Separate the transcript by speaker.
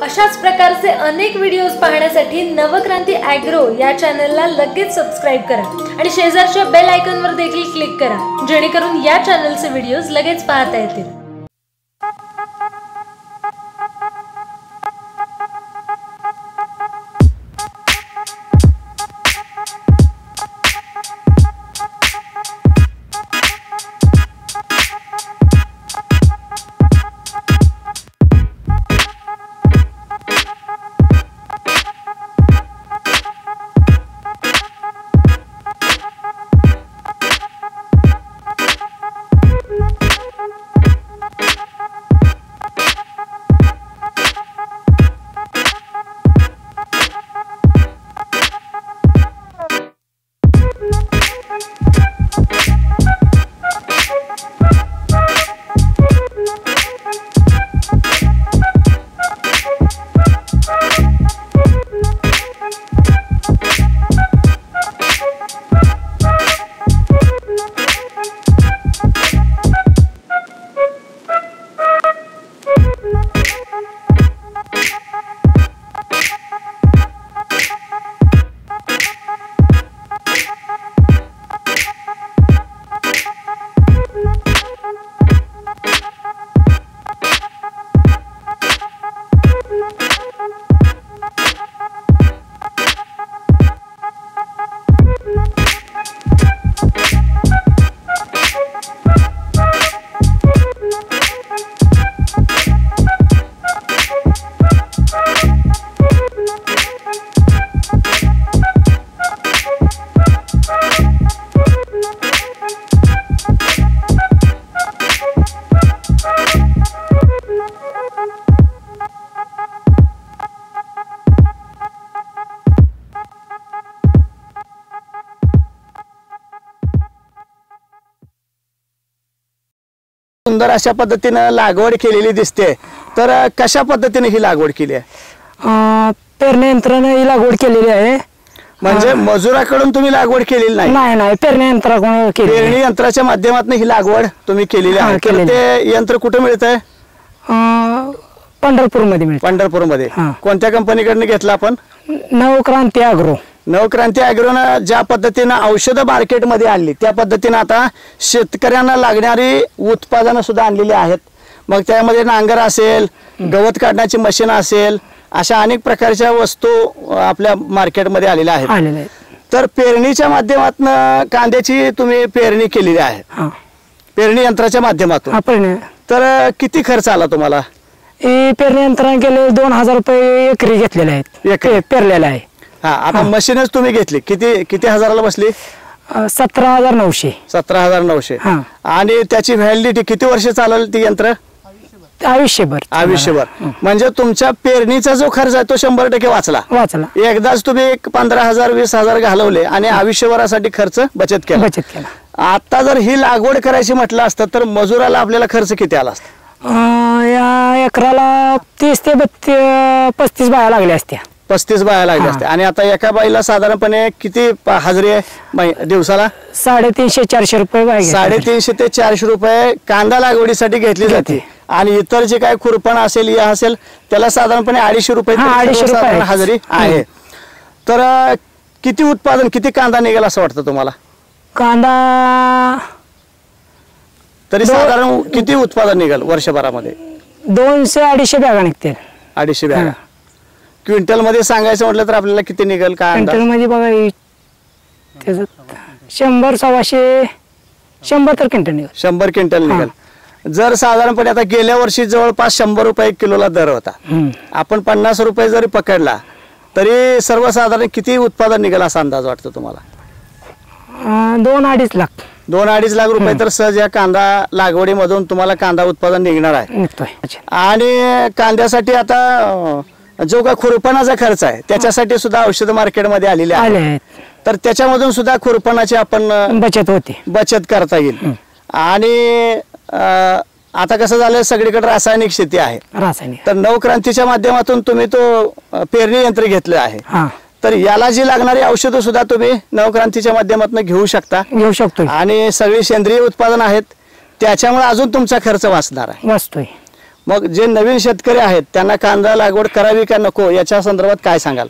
Speaker 1: अशाच प्रकारचे अनेक व्हिडिओज पाहण्यासाठी नवक्रांती ॲग्रो या चॅनलला लगेच सबस्क्राइब करा आणि शेजारच्या बेल आयकॉनवर देखील क्लिक करा, जेणेकरून या चॅनलचे व्हिडिओज लगेच पाहता येतील।
Speaker 2: सुंदर अशा पद्धतीने लागवड केलेली दिसते, तर कशा पद्धतीने ही लागवड केली आहे?
Speaker 3: पेरणी यंत्राने ही लागवड केलेली आहे।
Speaker 2: म्हणजे मजुराकडून तुम्ही लागवड केलेली नाही?
Speaker 3: नाही नाही, पेरणी यंत्राकडून केली।
Speaker 2: पेरणी यंत्राच्या माध्यमातून ही लागवड तुम्ही केलेली आहे। तर ते यंत्र कुठे मिळतंय?
Speaker 3: पंढरपूर मध्ये मिळतं।
Speaker 2: पंढरपूर मध्ये कोणत्या कंपनीकडून घेतलं आपण?
Speaker 3: नवक्रांती ॲग्रो।
Speaker 2: नवक्रांती ॲग्रोनं ज्या पद्धतीने औषधं मार्केटमध्ये आणली त्या पद्धतीने आता शेतकऱ्यांना लागणारी उत्पादनं सुद्धा आणलेली आहेत। मग त्यामध्ये नांगर असेल, गवत काढण्याची मशीन असेल, अशा अनेक प्रकारच्या वस्तू आपल्या मार्केटमध्ये आलेल्या आहेत। तर पेरणीच्या माध्यमातून कांद्याची तुम्ही पेरणी केलेली आहे, पेरणी यंत्राच्या माध्यमातून। तर किती खर्च आला तुम्हाला?
Speaker 3: पेरणी यंत्राने गेले 2000 रुपये एकरी घेतलेले आहेत, पेरलेला आहे।
Speaker 2: आता मशीनच तुम्ही घेतली, किती हजाराला बसली?
Speaker 3: 17,900।
Speaker 2: 17,900। आणि त्याची व्हॅलिडिटी किती वर्ष चालेल ती यंत्र?
Speaker 3: आयुष्यभर।
Speaker 2: आयुष्यभर। म्हणजे तुमच्या पेरणीचा जो खर्च आहे तो 100% वाचला। एकदाच तुम्ही 15,000 20,000 घालवले आणि आयुष्यभरासाठी खर्च बचत केला। आता जर ही लागवड करायची म्हटलं असतं तर मजुराला आपल्याला खर्च किती आला असता?
Speaker 3: या एकराला 30 ते 35 बाया लागल्या असत्या।
Speaker 2: 35 बाया लागल्या असत्या। आणि आता एका बाईला साधारणपणे किती हजेरी आहे दिवसाला?
Speaker 3: 350-400 रुपये बाई।
Speaker 2: 350 ते 400 रुपये कांदा लागवडीसाठी घेतली जाते। आणि इतर जे काय खुरपण असेल या असेल त्याला साधारणपणे 250 रुपये हजेरी आहे। तर किती उत्पादन, किती कांदा निघेल असं वाटतं तुम्हाला?
Speaker 3: कांदा
Speaker 2: तरी साधारण किती उत्पादन निघेल वर्षभरामध्ये?
Speaker 3: 200-250 बॅगा निघतील।
Speaker 2: 250 बॅगा। क्विंटल मध्ये सांगायचं म्हटलं तर आपल्याला किती निघेल?
Speaker 3: क्विंटल मध्ये बघा 100-125 100 तर क्विंटल निघेल।
Speaker 2: 100 क्विंटल निघेल। जर साधारणपणे आता गेल्या वर्षी जवळपास 100 रुपये किलोला दर होता, आपण 50 रुपये जरी पकडला तरी सर्वसाधारण किती उत्पादन निघेल असा अंदाज वाटतो तुम्हाला?
Speaker 3: 2-2.5 लाख।
Speaker 2: 2-2.5 लाख रुपये तर सहज या कांदा लागवडीमधून तुम्हाला कांदा उत्पादन निघणार आहे। आणि कांद्यासाठी आता जो काय खुरपणाचा खर्च आहे त्याच्यासाठी सुद्धा औषध मार्केटमध्ये आलेले आहेत, तर त्याच्यामधून सुद्धा खुरपणाची आपण बचत करता येईल। आणि आता कसं झालं, सगळीकडे रासायनिक शेती आहे, तर नवक्रांतीच्या माध्यमातून तुम्ही तो पेरणी यंत्र घेतलं आहे, तर याला जी लागणारी औषधं सुद्धा तुम्ही नवक्रांतीच्या माध्यमातून घेऊ शकतो। आणि सगळी सेंद्रिय उत्पादन आहेत, त्याच्यामुळे अजून तुमचा खर्च वाचणार आहे। मग जे नवीन शेतकरी आहेत त्यांना कांदा लागवड करावी का नको याच्या संदर्भात काय सांगाल?